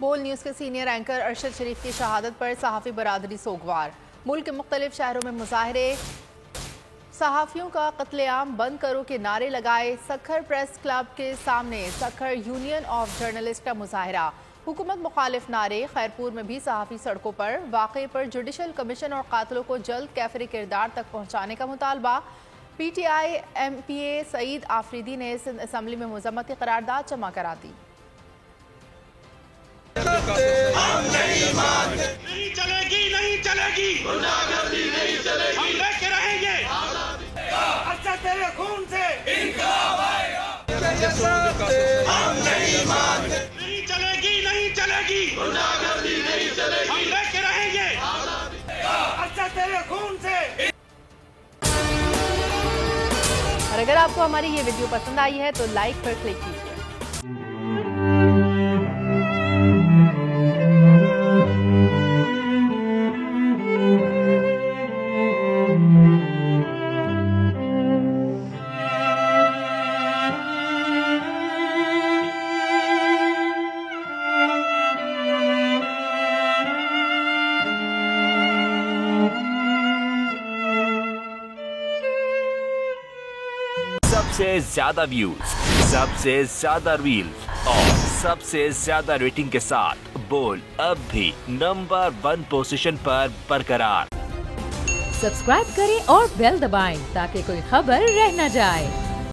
बोल न्यूज़ के senior anchor Arshad शरीफ की शहादत पर सहाफ़ी बरादरी सोगवार। मुल्क के मुख्तलिफ शहरों में मुजाहरे, सहाफ़ियों का कत्लेआम बंद करो के नारे लगाए। सखर प्रेस क्लब के सामने सखर यूनियन ऑफ जर्नलिस्ट का मुजाहरा। हुकूमत मुखालिफ नारे। खैरपुर में भी सहाफ़ी सड़कों पर। वाक़े पर जुडिशल कमीशन और कातलों को जल्द कैफरी किरदार तक पहुँचाने का मुतालबा। PTI MPA सईद आफरीदी ने सिंध असम्बली में मज़म्मती करारदाद जमा करा दी। नहीं चलेगी, नहीं चलेगी, गुंडागर्दी नहीं चलेगी, हम लेके रहेंगे अच्छा तेरे खून से इंकलाब आएगा। हम नहीं मानते, नहीं चलेगी, नहीं चलेगी, गुंडागर्दी नहीं चलेगी, हम लेके रहेंगे अच्छा तेरे खून से। और अगर आपको हमारी ये वीडियो पसंद आई है तो लाइक पर क्लिक कीजिए। सबसे ज्यादा व्यूज, सबसे ज्यादा रील्स और सबसे ज्यादा रेटिंग के साथ बोल अब भी नंबर 1 पोजीशन पर बरकरार। सब्सक्राइब करें और बेल दबाएं ताकि कोई खबर रह न जाए।